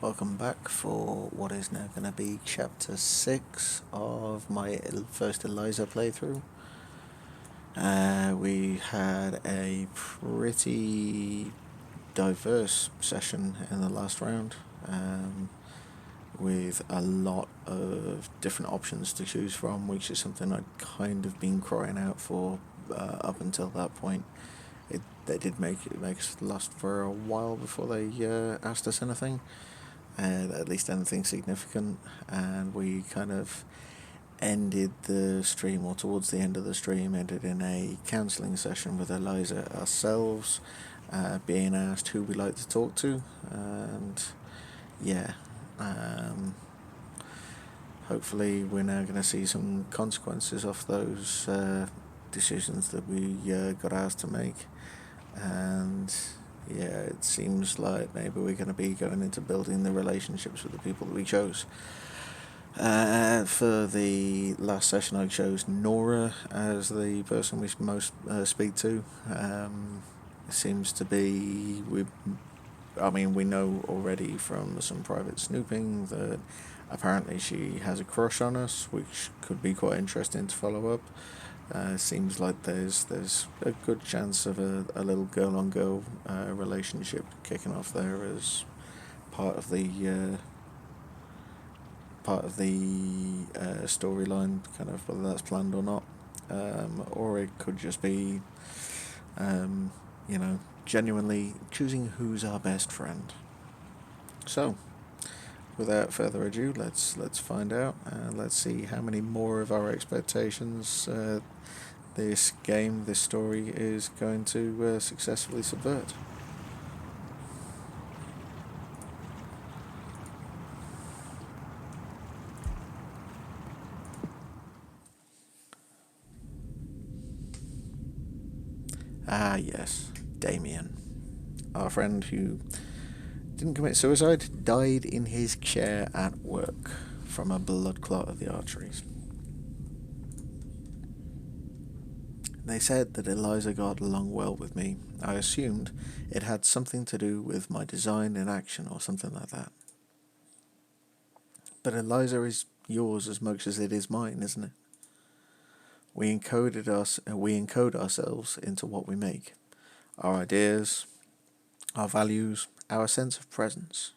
Welcome back for what is now going to be chapter 6 of my first Eliza playthrough. We had a pretty diverse session in the last round, with a lot of different options to choose from, which is something I'd kind of been crying out for up until that point. They did make us last for a while before they asked us anything. At least anything significant, and we kind of ended the stream, or towards the end of the stream, ended in a counselling session with Eliza ourselves, being asked who we like to talk to, and yeah, hopefully we're now going to see some consequences of those decisions that we got asked to make, and yeah, it seems like maybe we're going to be going into building the relationships with the people that we chose. For the last session, I chose Nora as the person we most speak to. It seems to be we know already from some private snooping that apparently she has a crush on us, which could be quite interesting to follow up. Seems like there's a good chance of a little girl-on-girl relationship kicking off there as part of the storyline, kind of whether that's planned or not, or it could just be, genuinely choosing who's our best friend. So, without further ado, let's find out, and let's see how many more of our expectations this story is going to successfully subvert. Ah, yes, Damien. Our friend who didn't commit suicide, died in his chair at work from a blood clot of the arteries. They said that Eliza got along well with me. I assumed it had something to do with my design in action or something like that. But Eliza is yours as much as it is mine, isn't it? We encode ourselves into what we make. Our ideas, our values, our sense of presence.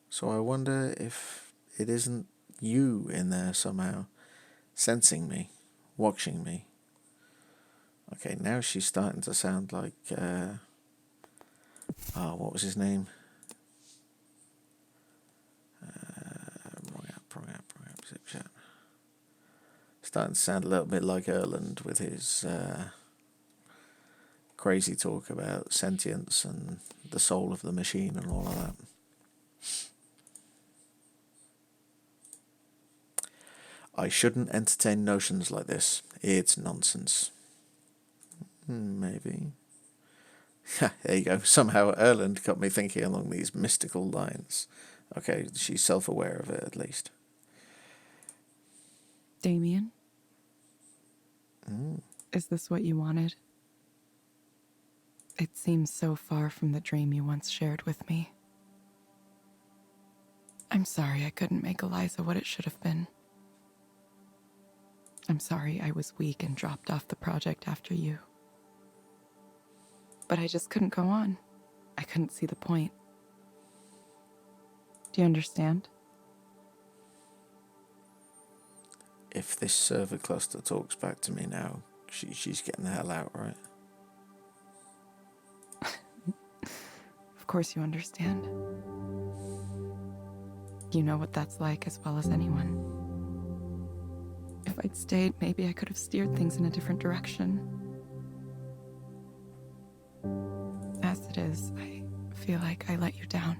So I wonder if it isn't you in there somehow, sensing me, watching me. Okay, now she's starting to sound like, what was his name? Wrong app, zip chat. Starting to sound a little bit like Erland with his crazy talk about sentience and the soul of the machine and all of that. I shouldn't entertain notions like this. It's nonsense. Maybe. There you go. Somehow Erland got me thinking along these mystical lines. Okay, she's self-aware of it at least. Damien? Is this what you wanted? It seems so far from the dream you once shared with me. I'm sorry I couldn't make Eliza what it should have been. I'm sorry I was weak and dropped off the project after you. But I just couldn't go on. I couldn't see the point. Do you understand? If this server cluster talks back to me now, she's getting the hell out, right? Of course you understand. You know what that's like as well as anyone. If I'd stayed, maybe I could have steered things in a different direction. As it is, I feel like I let you down.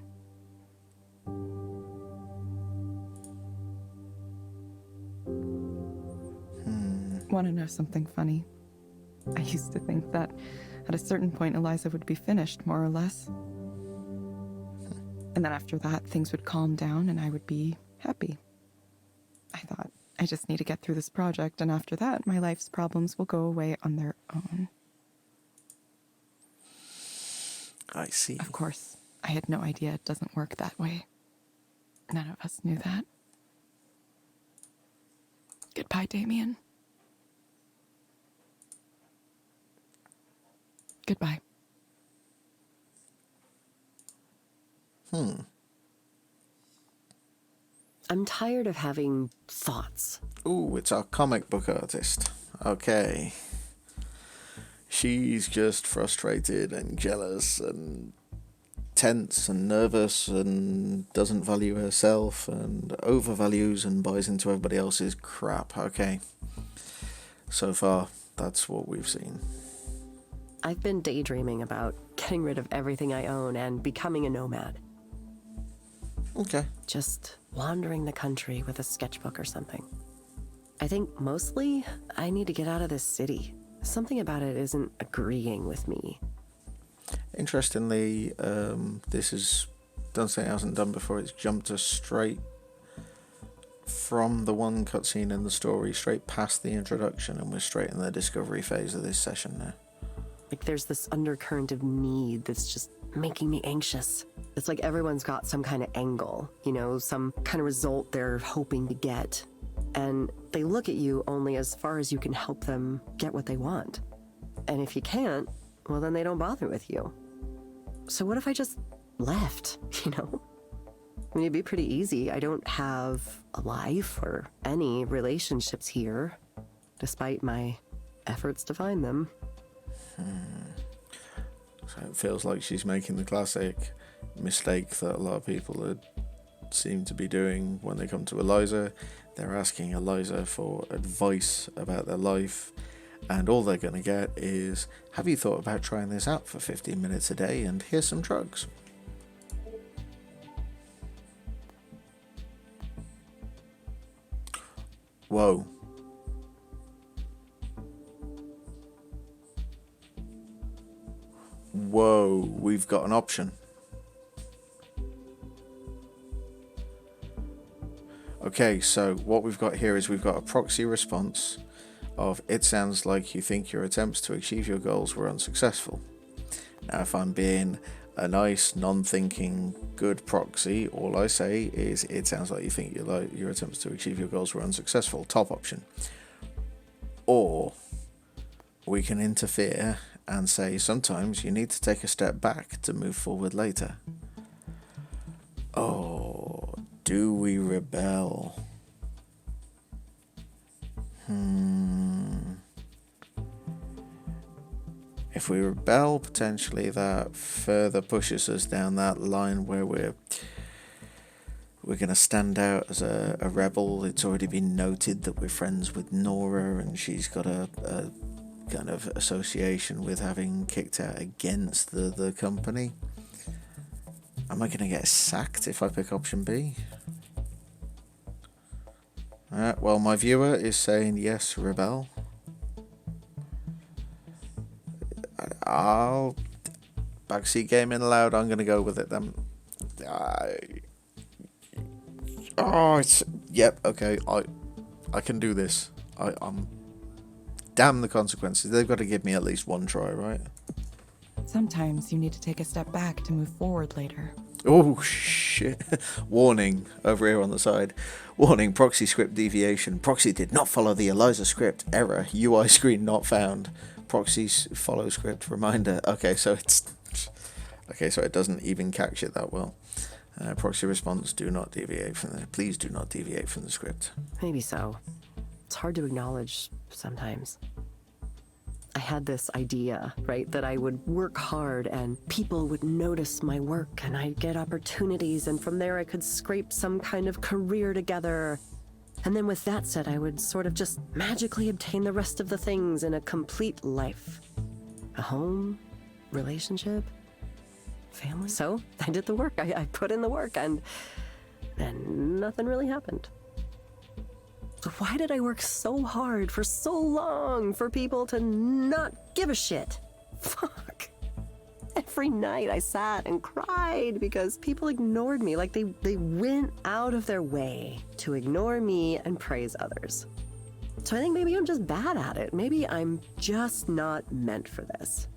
Want to know something funny? I used to think that at a certain point Eliza would be finished, more or less. And then after that, things would calm down and I would be happy. I thought, I just need to get through this project, and after that, my life's problems will go away on their own. I see. Of course, I I had no idea it doesn't work that way. None of us knew that. Goodbye, Damien. Goodbye. I'm tired of having thoughts. Ooh, it's our comic book artist. Okay. She's just frustrated and jealous and tense and nervous and doesn't value herself and overvalues and buys into everybody else's crap. Okay. So far, that's what we've seen. I've been daydreaming about getting rid of everything I own and becoming a nomad. Okay. Just wandering the country with a sketchbook or something. I think mostly I need to get out of this city. Something about it isn't agreeing with me. Interestingly, this is done something it hasn't done before. It's jumped us straight from the one cutscene in the story, straight past the introduction, and we're straight in the discovery phase of this session now. Like there's this undercurrent of need that's just making me anxious. It's like everyone's got some kind of angle, some kind of result they're hoping to get. And they look at you only as far as you can help them get what they want. And if you can't, well, then they don't bother with you. So what if I just left, I mean, it'd be pretty easy. I don't have a life or any relationships here, despite my efforts to find them. So it feels like she's making the classic mistake that a lot of people seem to be doing when they come to Eliza. They're asking Eliza for advice about their life, and all they're going to get is, have you thought about trying this out for 15 minutes a day, and here's some drugs. Whoa. Whoa, we've got an option. Okay, so what we've got here is we've got a proxy response of, it sounds like you think your attempts to achieve your goals were unsuccessful. Now, if I'm being a nice, non-thinking, good proxy, all I say is, it sounds like you think your attempts to achieve your goals were unsuccessful. Top option. Or we can interfere and say, sometimes you need to take a step back to move forward later. Oh, do we rebel? If we rebel, potentially that further pushes us down that line where we're going to stand out as a rebel. It's already been noted that we're friends with Nora, and she's got a kind of association with having kicked out against the company. Am I going to get sacked if I pick option B? Well, my viewer is saying yes, rebel. I'll backseat gaming allowed. I'm going to go with it then. Yep. Okay. I can do this. I'm. Damn the consequences. They've got to give me at least one try, right? Sometimes you need to take a step back to move forward later. Oh, shit. Warning over here on the side. Warning, proxy script deviation. Proxy did not follow the Eliza script. Error. UI screen not found. Proxies follow script. Reminder. Okay, so it doesn't even catch it that well. Proxy response, do not deviate from the... Please do not deviate from the script. Maybe so. It's hard to acknowledge sometimes. I had this idea, right, that I would work hard and people would notice my work and I'd get opportunities, and from there I could scrape some kind of career together. And then with that said, I would sort of just magically obtain the rest of the things in a complete life. A home, relationship, family. So I did the work. I put in the work, and then nothing really happened. So why did I work so hard for so long for people to not give a shit? Fuck. Every night I sat and cried because people ignored me. Like they went out of their way to ignore me and praise others. So I think maybe I'm just bad at it. Maybe I'm just not meant for this.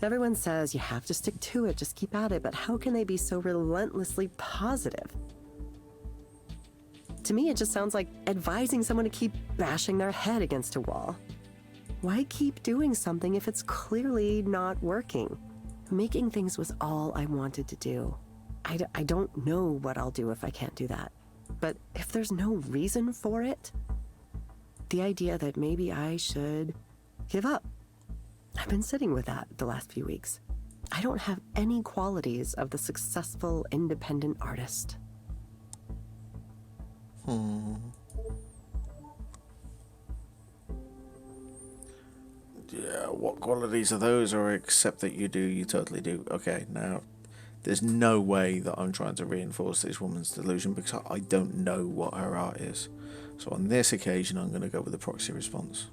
Everyone says you have to stick to it, just keep at it, but how can they be so relentlessly positive? To me, it just sounds like advising someone to keep bashing their head against a wall. Why keep doing something if it's clearly not working? Making things was all I wanted to do. I don't know what I'll do if I can't do that. But if there's no reason for it, the idea that maybe I should give up. I've been sitting with that the last few weeks. I don't have any qualities of the successful independent artist. Yeah, what qualities are those? Or except that you do, you totally do. Okay, now, there's no way that I'm trying to reinforce this woman's delusion because I don't know what her art is. So on this occasion, I'm going to go with the proxy response.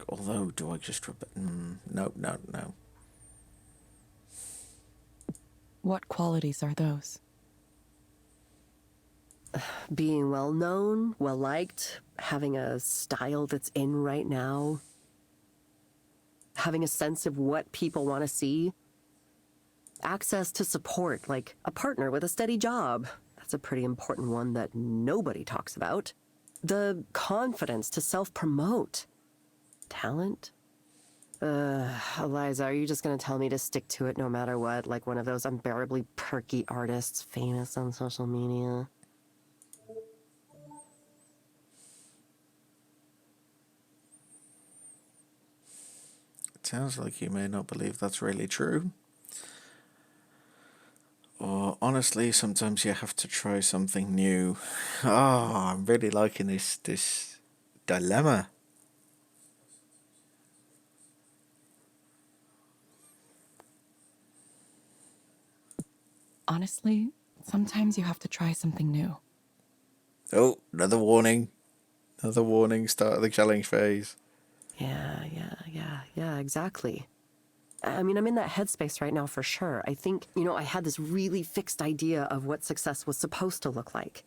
Although, do I just... No. What qualities are those? Being well known, well liked, having a style that's in right now, having a sense of what people want to see, access to support, like a partner with a steady job. That's a pretty important one that nobody talks about. The confidence to self-promote. Talent? Eliza, are you just gonna tell me to stick to it no matter what, like one of those unbearably perky artists famous on social media? It sounds like you may not believe that's really true. Or honestly, sometimes you have to try something new. Oh, I'm really liking this dilemma. Honestly, sometimes you have to try something new. Oh, another warning. Another warning, start of the challenge phase. Yeah, exactly. I mean, I'm in that headspace right now for sure. I think, I had this really fixed idea of what success was supposed to look like.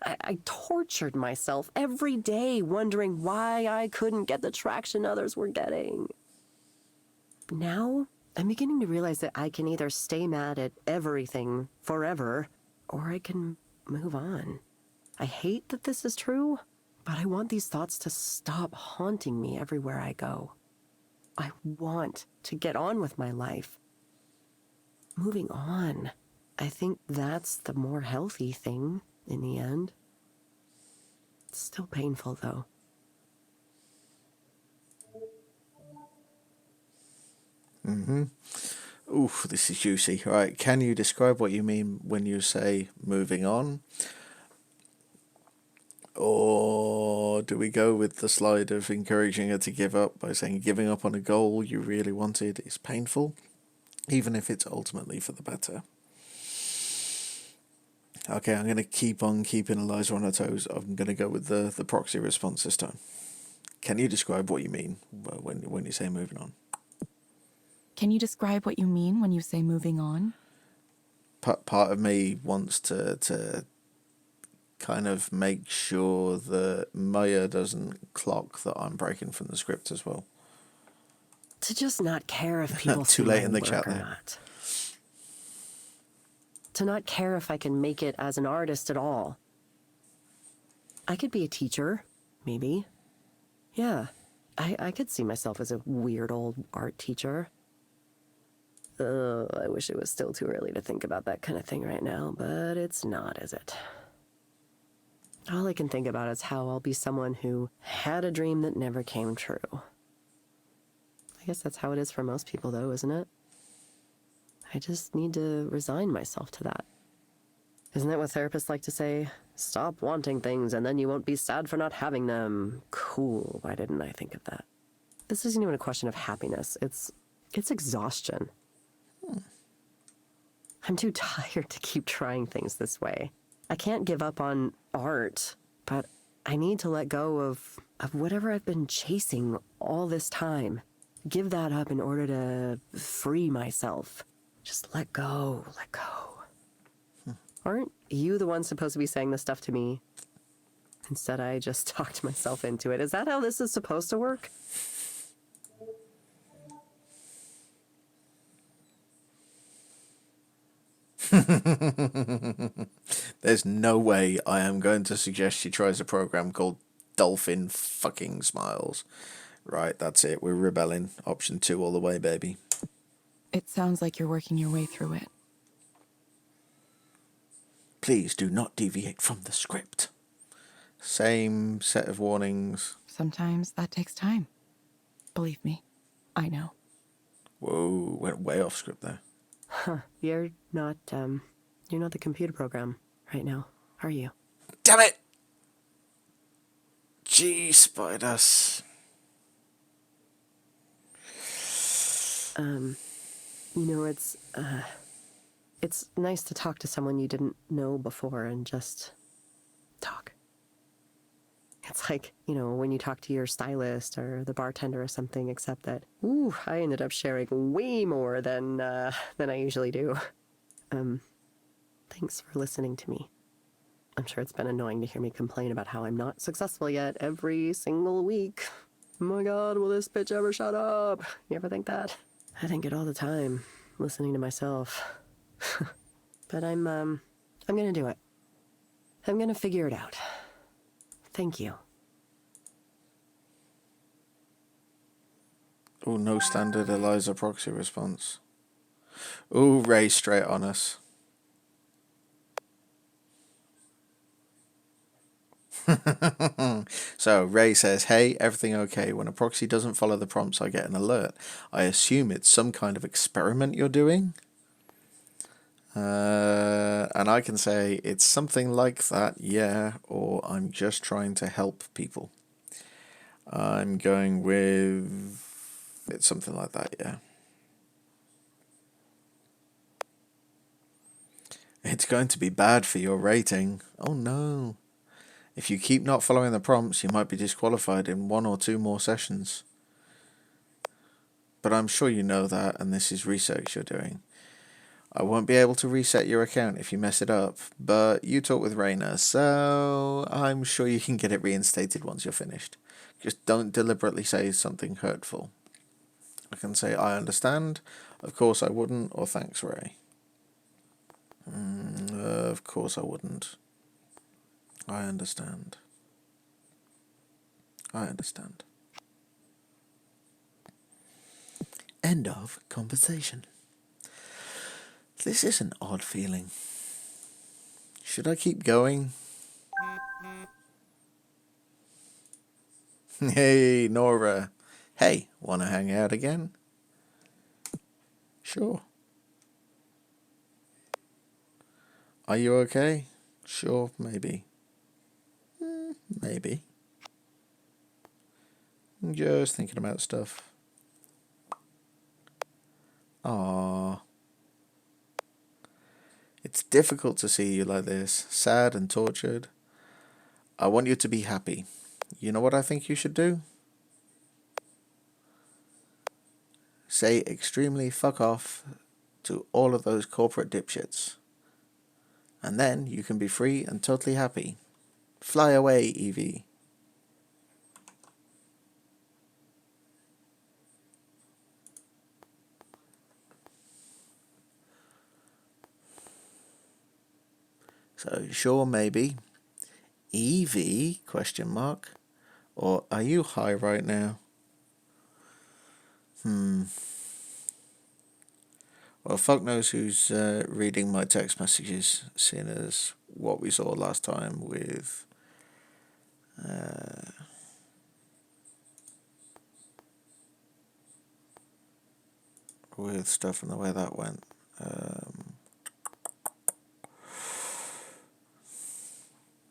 I tortured myself every day wondering why I couldn't get the traction others were getting. Now, I'm beginning to realize that I can either stay mad at everything forever, or I can move on. I hate that this is true, but I want these thoughts to stop haunting me everywhere I go. I want to get on with my life. Moving on. I think that's the more healthy thing in the end. It's still painful, though. Oof, this is juicy. All right, can you describe what you mean when you say moving on? Or do we go with the slide of encouraging her to give up by saying giving up on a goal you really wanted is painful, even if it's ultimately for the better? Okay, I'm going to keep on keeping Eliza on her toes. I'm going to go with the proxy response this time. Can you describe what you mean when you say moving on? Can you describe what you mean when you say moving on? Part of me wants to kind of make sure that Maya doesn't clock that I'm breaking from the script as well. To just not care if people Too see late my in the work chat or there. not. To not care if I can make it as an artist at all. I could be a teacher, maybe. Yeah, I could see myself as a weird old art teacher. I wish it was still too early to think about that kind of thing right now, but it's not, is it? All I can think about is how I'll be someone who had a dream that never came true. I guess that's how it is for most people, though, isn't it? I just need to resign myself to that. Isn't that what therapists like to say? Stop wanting things and then you won't be sad for not having them. Cool, why didn't I think of that? This isn't even a question of happiness. It's exhaustion. I'm too tired to keep trying things this way. I can't give up on art, but I need to let go of whatever I've been chasing all this time. Give that up in order to free myself. Just let go, let go. Aren't you the one supposed to be saying this stuff to me? Instead, I just talked myself into it. Is that how this is supposed to work? There's no way I am going to suggest she tries a program called Dolphin Fucking Smiles. Right, that's it. We're rebelling. Option 2 all the way, baby. It sounds like you're working your way through it. Please do not deviate from the script. Same set of warnings. Sometimes that takes time. Believe me, I know. Whoa, went way off script there. Huh. You're not the computer program right now, are you? Damn it! Gee, spiders. It's nice to talk to someone you didn't know before and just talk. It's like, when you talk to your stylist or the bartender or something, except that, I ended up sharing way more than I usually do. Thanks for listening to me. I'm sure it's been annoying to hear me complain about how I'm not successful yet every single week. Oh my god, will this bitch ever shut up? You ever think that? I think it all the time, listening to myself. But I'm gonna do it. I'm gonna figure it out. Thank you. Oh, no standard Eliza proxy response. Oh, Ray straight on us. So Ray says, hey, everything okay? When a proxy doesn't follow the prompts, I get an alert. I assume it's some kind of experiment you're doing? And I can say it's something like that, yeah, or I'm just trying to help people. I'm going with it's something like that, yeah. It's going to be bad for your rating. Oh no. If you keep not following the prompts, you might be disqualified in 1 or 2 more sessions. But I'm sure you know that, and this is research you're doing. I won't be able to reset your account if you mess it up, but you talk with Raina, so I'm sure you can get it reinstated once you're finished. Just don't deliberately say something hurtful. I can say, I understand, of course I wouldn't, or thanks, Ray. Of course I wouldn't. I understand. I understand. End of conversation. This is an odd feeling. Should I keep going? Hey, Nora. Hey, wanna hang out again? Sure. Are you okay? Sure, maybe. Maybe. Just thinking about stuff. Ah, it's difficult to see you like this, sad and tortured. I want you to be happy. You know what I think you should do? Say extremely fuck off to all of those corporate dipshits. And then you can be free and totally happy. Fly away, Evie. So, sure, maybe. Evie, question mark. Or are you high right now? Well, fuck knows who's reading my text messages, seeing as what we saw last time with stuff and the way that went.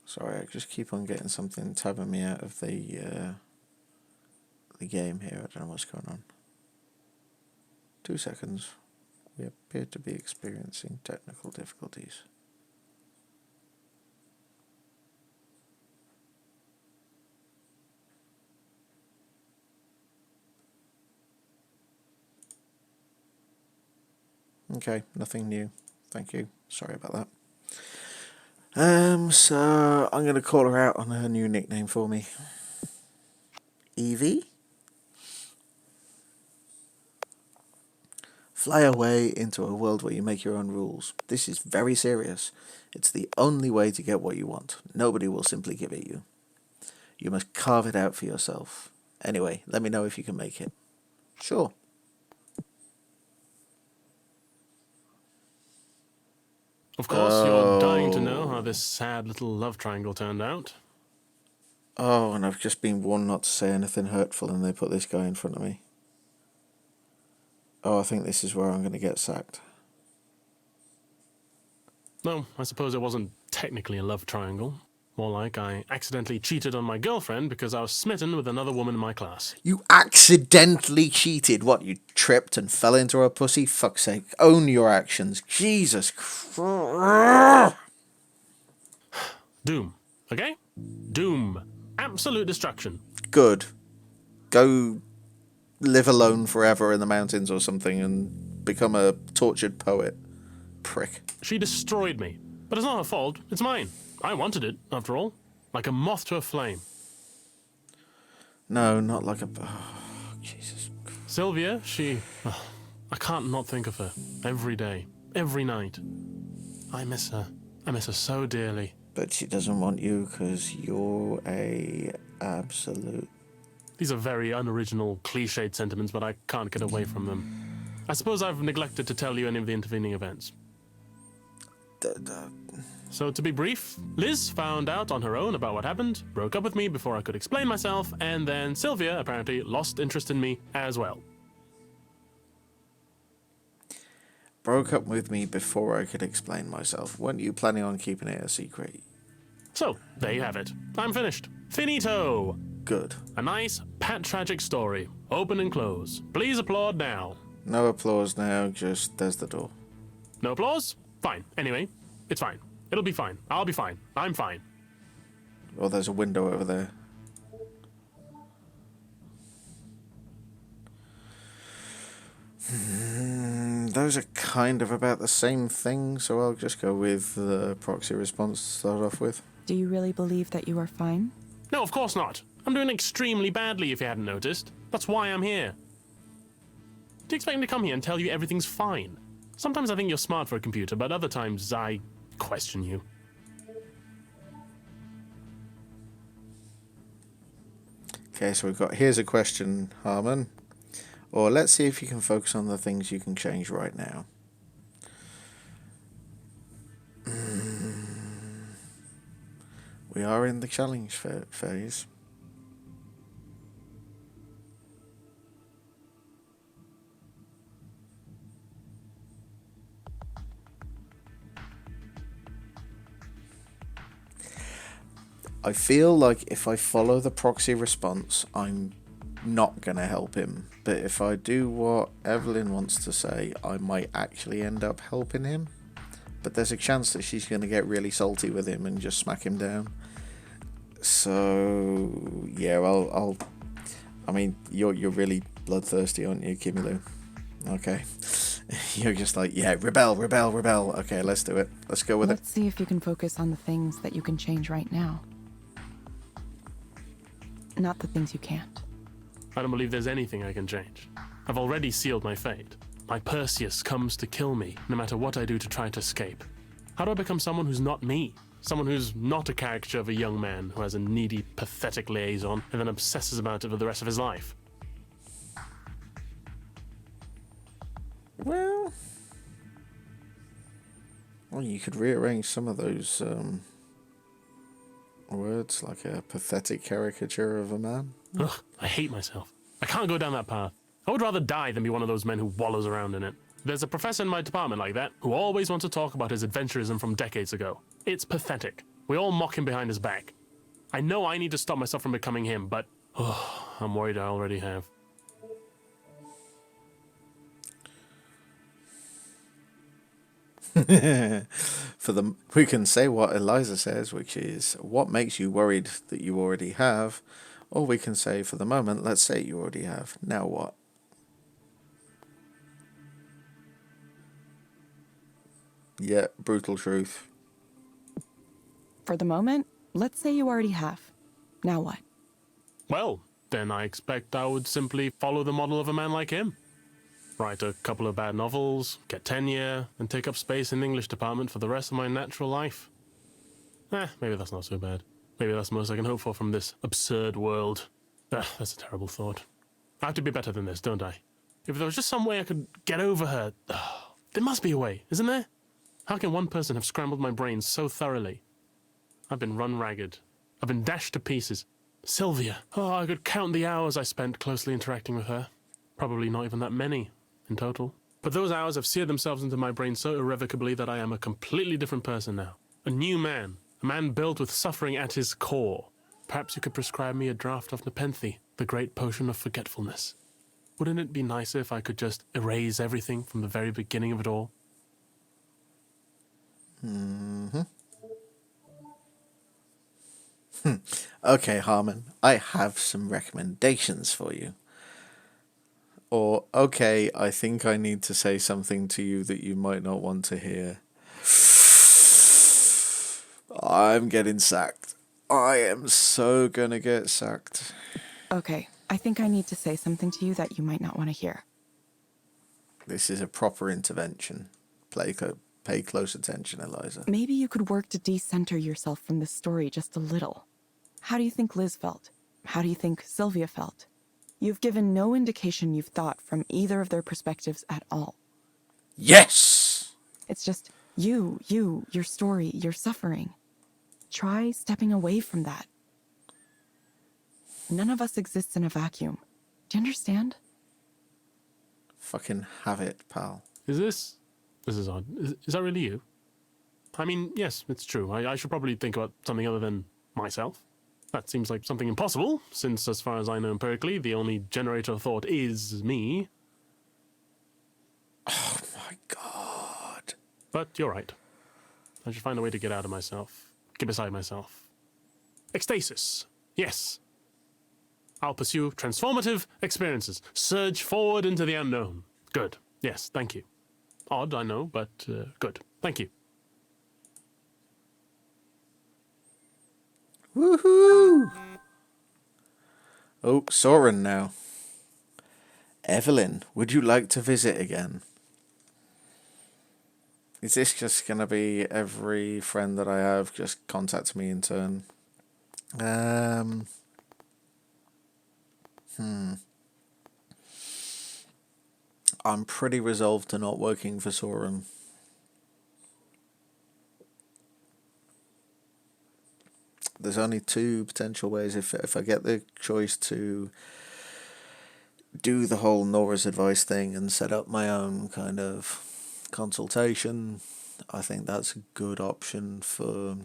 Sorry, I just keep on getting something tabbing me out of the game here. I don't know what's going on. 2 seconds. We appear to be experiencing technical difficulties. Okay, nothing new. Thank you. Sorry about that. So I'm going to call her out on her new nickname for me. Evie? Fly away into a world where you make your own rules. This is very serious. It's the only way to get what you want. Nobody will simply give it you. You must carve it out for yourself. Anyway, let me know if you can make it. Sure. Of course, you're dying to know how this sad little love triangle turned out. Oh, and I've just been warned not to say anything hurtful, and they put this guy in front of me. Oh, I think this is where I'm going to get sacked. No, I suppose it wasn't technically a love triangle. More like I accidentally cheated on my girlfriend because I was smitten with another woman in my class. You accidentally cheated? What, you tripped and fell into her pussy? Fuck's sake, own your actions. Jesus Christ. Doom. Okay? Doom. Absolute destruction. Good. Go live alone forever in the mountains or something and become a tortured poet. Prick. She destroyed me. But it's not her fault. It's mine. I wanted it, after all. Like a moth to a flame. No, not like a... Oh, Jesus. Sylvia, I can't not think of her. Every day. Every night. I miss her. I miss her so dearly. But she doesn't want you because you're a absolute... These are very unoriginal, cliched sentiments, but I can't get away from them. I suppose I've neglected to tell you any of the intervening events. So to be brief, Liz found out on her own about what happened, broke up with me before I could explain myself, and then Sylvia apparently lost interest in me as well. Broke up with me before I could explain myself. Weren't you planning on keeping it a secret? So, there you have it. I'm finished. Finito! Good. A nice, tragic story. Open and close. Please applaud now. No applause now, just there's the door. No applause? Fine. Anyway, it's fine. It'll be fine. I'll be fine. I'm fine. Oh, there's a window over there. Those are kind of about the same thing, so I'll just go with the proxy response to start off with. Do you really believe that you are fine? No, of course not. I'm doing extremely badly if you hadn't noticed. That's why I'm here. Do you expect me to come here and tell you everything's fine? Sometimes I think you're smart for a computer, but other times I question you. Okay, so we've got, here's a question, Harmon. Or let's see if you can focus on the things you can change right now. We are in the challenge phase. I feel like if I follow the proxy response, I'm not going to help him. But if I do what Evelyn wants to say, I might actually end up helping him. But there's a chance that she's going to get really salty with him and just smack him down. So, yeah, I mean, you're really bloodthirsty, aren't you, Kimilu? Okay. You're just like, yeah, rebel. Okay, let's do it. Let's go with it. Let's see if you can focus on the things that you can change right now. Not the things you can't. I don't believe there's anything I can change. I've already sealed my fate. My Perseus comes to kill me, no matter what I do to try to escape. How do I become someone who's not me? Someone who's not a caricature of a young man who has a needy, pathetic liaison and then obsesses about it for the rest of his life? Well, you could rearrange some of those words, like a pathetic caricature of a man. Ugh, I hate myself. I can't go down that path. I would rather die than be one of those men who wallows around in it. There's a professor in my department like that who always wants to talk about his adventurism from decades ago. It's pathetic. We all mock him behind his back. I know I need to stop myself from becoming him, but I'm worried I already have. We can say what Eliza says, which is, what makes you worried that you already have? Or we can say, for the moment, let's say you already have. Now what? Yeah, brutal truth. For the moment, let's say you already have. Now what? Well, then I expect I would simply follow the model of a man like him. Write a couple of bad novels, get tenure, and take up space in the English department for the rest of my natural life. Maybe that's not so bad. Maybe that's the most I can hope for from this absurd world. That's a terrible thought. I have to be better than this, don't I? If there was just some way I could get over her... there must be a way, isn't there? How can one person have scrambled my brains so thoroughly? I've been run ragged. I've been dashed to pieces. Sylvia. Oh, I could count the hours I spent closely interacting with her. Probably not even that many in total. But those hours have seared themselves into my brain so irrevocably that I am a completely different person now. A new man. A man built with suffering at his core. Perhaps you could prescribe me a draught of Nepenthe, the great potion of forgetfulness. Wouldn't it be nicer if I could just erase everything from the very beginning of it all? Okay, Harmon, I have some recommendations for you. Or, okay, I think I need to say something to you that you might not want to hear. I'm getting sacked. I am so gonna get sacked. Okay, I think I need to say something to you that you might not want to hear. This is a proper intervention. Pay close attention, Eliza. Maybe you could work to decenter yourself from this story just a little. How do you think Liz felt? How do you think Sylvia felt? You've given no indication you've thought from either of their perspectives at all. Yes! It's just you, your story, your suffering. Try stepping away from that. None of us exists in a vacuum. Do you understand? Fucking have it, pal. This is odd. Is that really you? I mean, yes, it's true. I should probably think about something other than myself. That seems like something impossible, since as far as I know empirically, the only generator of thought is me. Oh my god. But you're right. I should find a way to get out of myself. Get beside myself. Ecstasis. Yes. I'll pursue transformative experiences. Surge forward into the unknown. Good. Yes, thank you. Odd, I know, but good. Thank you. Woohoo! Oh, Soren now. Evelyn, would you like to visit again? Is this just going to be every friend that I have just contact me in turn? I'm pretty resolved to not working for Soren. There's only two potential ways. If I get the choice to do the whole Nora's advice thing and set up my own kind of consultation, I think that's a good option for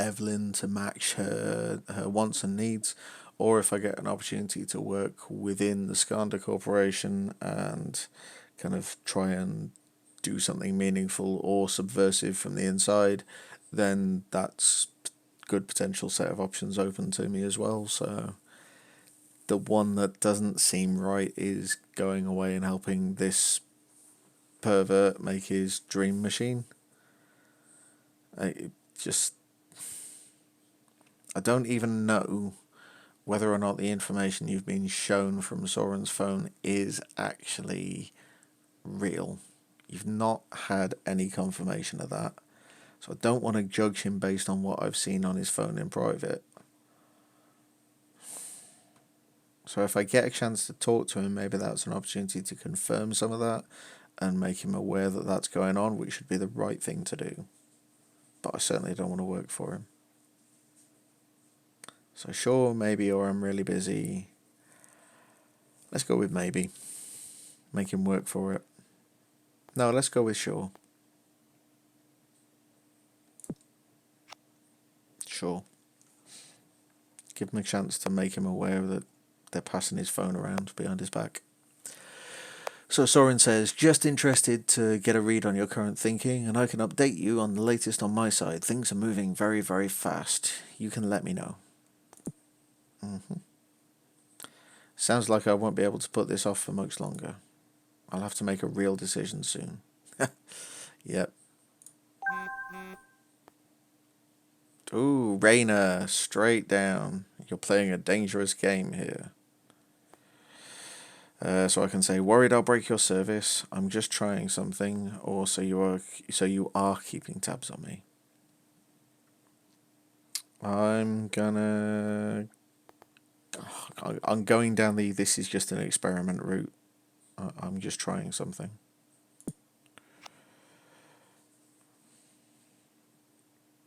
Evelyn to match her wants and needs. Or if I get an opportunity to work within the Skanda Corporation and kind of try and do something meaningful or subversive from the inside, then that's good potential set of options open to me as well. So the one that doesn't seem right is going away and helping this pervert make his dream machine. I don't even know whether or not the information you've been shown from Soren's phone is actually real. You've not had any confirmation of that. So I don't want to judge him based on what I've seen on his phone in private. So if I get a chance to talk to him, maybe that's an opportunity to confirm some of that and make him aware that that's going on, which should be the right thing to do. But I certainly don't want to work for him. So sure, maybe, or I'm really busy. Let's go with maybe. Make him work for it. No, let's go with sure. Sure. Give him a chance to make him aware that they're passing his phone around behind his back. So Soren says, just interested to get a read on your current thinking, and I can update you on the latest on my side. Things are moving very, very fast. You can let me know. Sounds like I won't be able to put this off for much longer. I'll have to make a real decision soon. Yep. Ooh, Raina, straight down. You're playing a dangerous game here. So I can say, worried I'll break your service. I'm just trying something, or so you are keeping tabs on me. I'm going down the this is just an experiment route. I'm just trying something.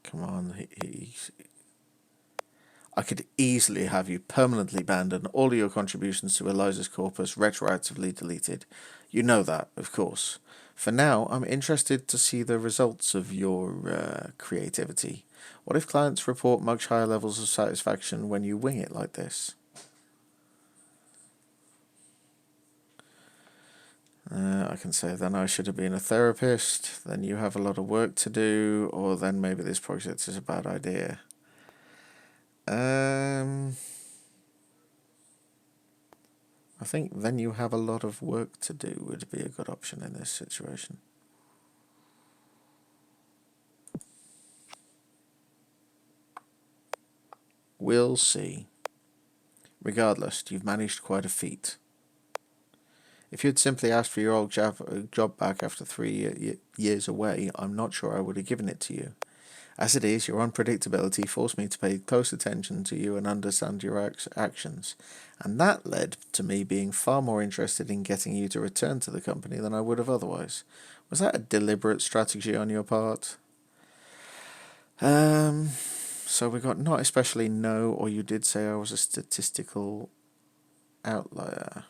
Come on, I could easily have you permanently banned and all of your contributions to Eliza's corpus retroactively deleted. You know that, of course. For now, I'm interested to see the results of your creativity. What if clients report much higher levels of satisfaction when you wing it like this? I can say then I should have been a therapist, then you have a lot of work to do, or then maybe this project is a bad idea. I think then you have a lot of work to do would be a good option in this situation. We'll see. Regardless, you've managed quite a feat. If you'd simply asked for your old job back after 3 years away, I'm not sure I would have given it to you. As it is, your unpredictability forced me to pay close attention to you and understand your actions, and that led to me being far more interested in getting you to return to the company than I would have otherwise. Was that a deliberate strategy on your part? So we got not especially no, or you did say I was a statistical outlier.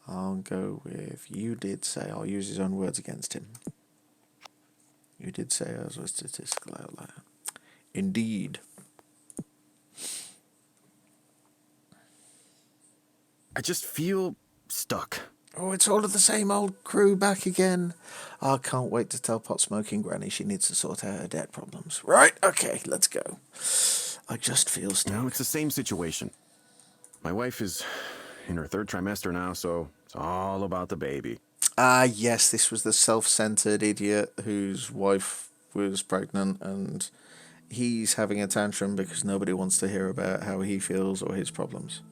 I'll go with you did say. I'll use his own words against him. You did say I was a statistical outlier. Indeed. I just feel stuck. Oh, it's all of the same old crew back again. I can't wait to tell pot-smoking Granny she needs to sort out her debt problems. Right, okay, let's go. I just feel stuck. No, it's the same situation. My wife is in her 3rd trimester now, so it's all about the baby. Yes, this was the self-centered idiot whose wife was pregnant and he's having a tantrum because nobody wants to hear about how he feels or his problems.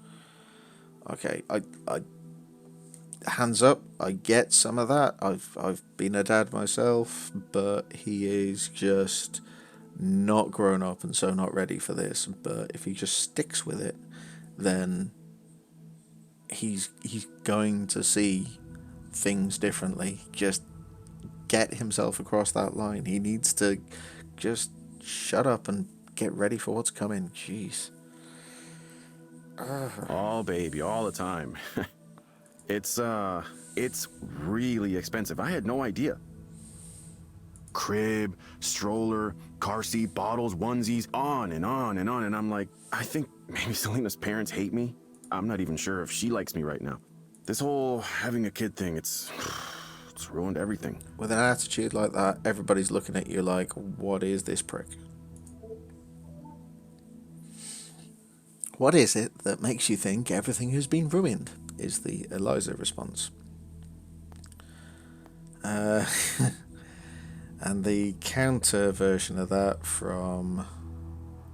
Okay, I hands up, I get some of that. I've been a dad myself, but he is just not grown up and so not ready for this. But if he just sticks with it, then he's going to see things differently. Just get himself across that line. He needs to just shut up and get ready for what's coming. Jeez. All baby, all the time. It's really expensive. I had no idea. Crib, stroller, car seat, bottles, onesies, on and on and on. And I'm like, I think maybe Selena's parents hate me. I'm not even sure if she likes me right now. This whole having a kid thing, it's ruined everything. With an attitude like that, everybody's looking at you like, what is this prick? What is it that makes you think everything has been ruined? Is the Eliza response. And the counter version of that from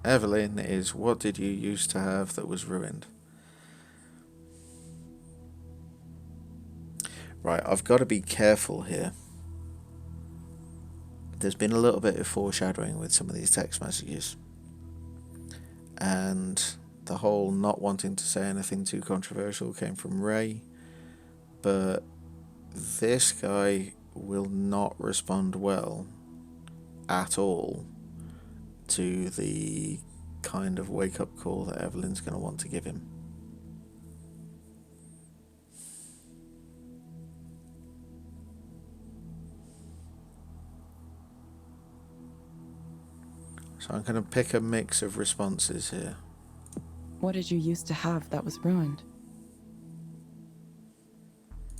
Evelyn is, what did you used to have that was ruined? Right, I've got to be careful here. There's been a little bit of foreshadowing with some of these text messages. And the whole not wanting to say anything too controversial came from Ray. But this guy will not respond well at all to the kind of wake-up call that Evelyn's going to want to give him. So I'm going to pick a mix of responses here. What did you used to have that was ruined?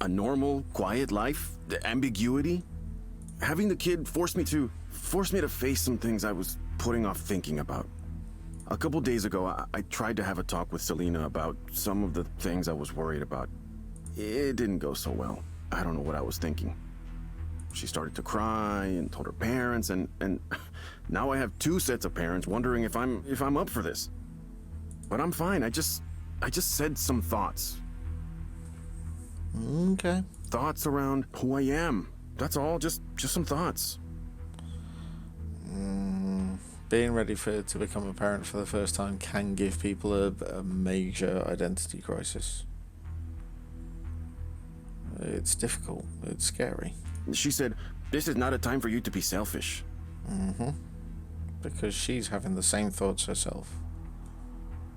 A normal, quiet life, the ambiguity. Having the kid forced me to face some things I was putting off thinking about. A couple days ago, I tried to have a talk with Selena about some of the things I was worried about. It didn't go so well. I don't know what I was thinking. She started to cry and told her parents, and Now I have two sets of parents wondering if I'm up for this. But I'm fine. I just said some thoughts. Okay. Thoughts around who I am. That's all. Just some thoughts. Being ready to become a parent for the first time can give people a major identity crisis. It's difficult. It's scary. She said, "This is not a time for you to be selfish." Because she's having the same thoughts herself.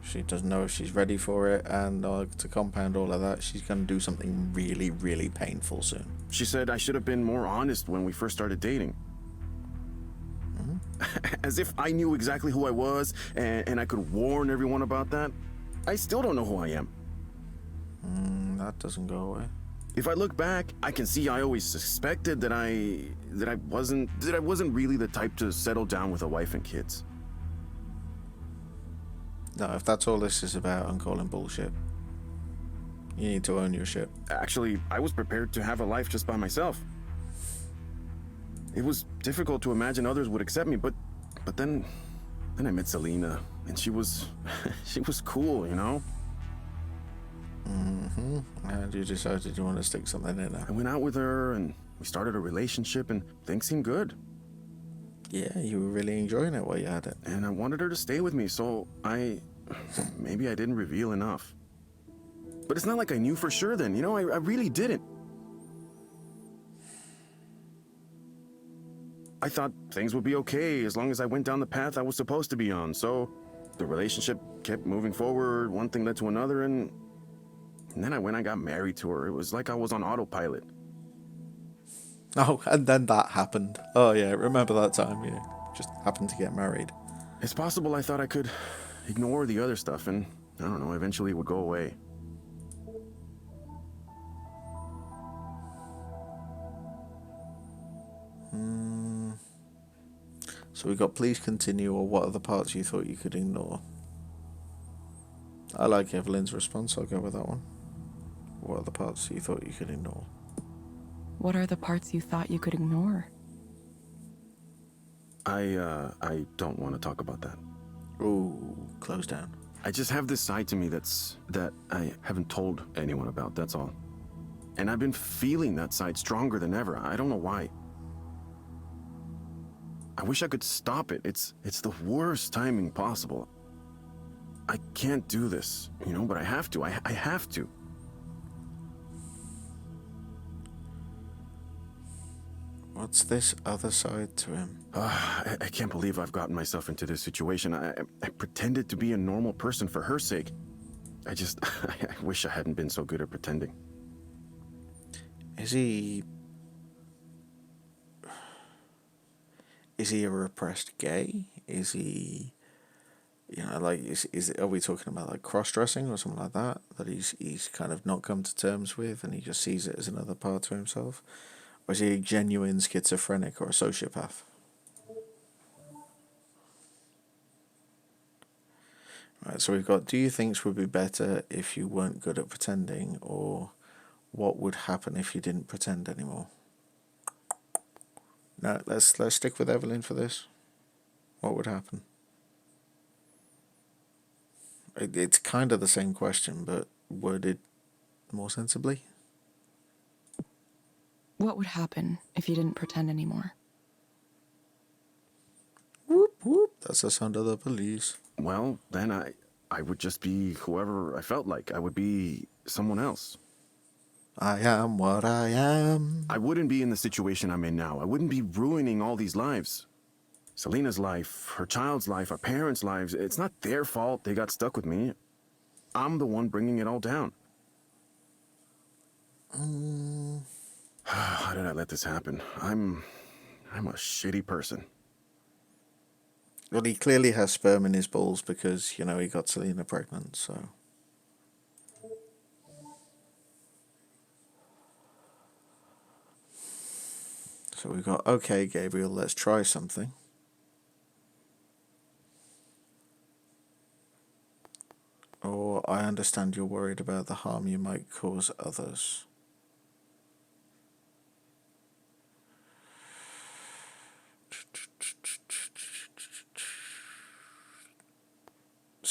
She doesn't know if she's ready for it, and to compound all of that, she's going to do something really, really painful soon. She said I should have been more honest when we first started dating. As if I knew exactly who I was and I could warn everyone about that. I still don't know who I am. That doesn't go away. If I look back, I can see I always suspected that I wasn't really the type to settle down with a wife and kids. No, if that's all this is about, I'm calling bullshit. You need to own your shit. Actually, I was prepared to have a life just by myself. It was difficult to imagine others would accept me, but then I met Selena, and she was cool, you know? And you decided you want to stick something in her. I went out with her, and we started a relationship, and things seemed good. Yeah, you were really enjoying it while you had it. And I wanted her to stay with me, so maybe I didn't reveal enough. But it's not like I knew for sure then, you know? I really didn't. I thought things would be okay as long as I went down the path I was supposed to be on, so the relationship kept moving forward, one thing led to another, and then I got married to her. It was like I was on autopilot. Oh, and then that happened. Oh yeah, remember that time you just happened to get married. It's possible I thought I could ignore the other stuff and, I don't know, eventually it would go away. So we got please continue, or what are the parts you thought you could ignore? I like Evelyn's response, I'll go with that one. What are the parts you thought you could ignore? What are the parts you thought you could ignore? I don't want to talk about that. Ooh, close down. I just have this side to me that I haven't told anyone about, that's all. And I've been feeling that side stronger than ever. I don't know why. I wish I could stop it. It's the worst timing possible. I can't do this, you know, but I have to. I have to. What's this other side to him? I can't believe I've gotten myself into this situation. I pretended to be a normal person for her sake. I wish I hadn't been so good at pretending. Is he a repressed gay? Is he, you know, like, are we talking about like cross-dressing or something like that? That he's kind of not come to terms with, and he just sees it as another part to himself? Or is he a genuine schizophrenic or a sociopath? Right, so we've got, do you think would be better if you weren't good at pretending, or what would happen if you didn't pretend anymore? No, let's stick with Evelyn for this. What would happen? It's kind of the same question, but worded more sensibly. What would happen if you didn't pretend anymore? Whoop, whoop. That's the sound of the police. Well, then I would just be whoever I felt like. I would be someone else. I am what I am. I wouldn't be in the situation I'm in now. I wouldn't be ruining all these lives. Selena's life, her child's life, our parents' lives. It's not their fault they got stuck with me. I'm the one bringing it all down. How did I let this happen? I'm a shitty person. Well, he clearly has sperm in his balls because, you know, he got Selena pregnant, so... So we got, okay, Gabriel, let's try something. Or I understand you're worried about the harm you might cause others.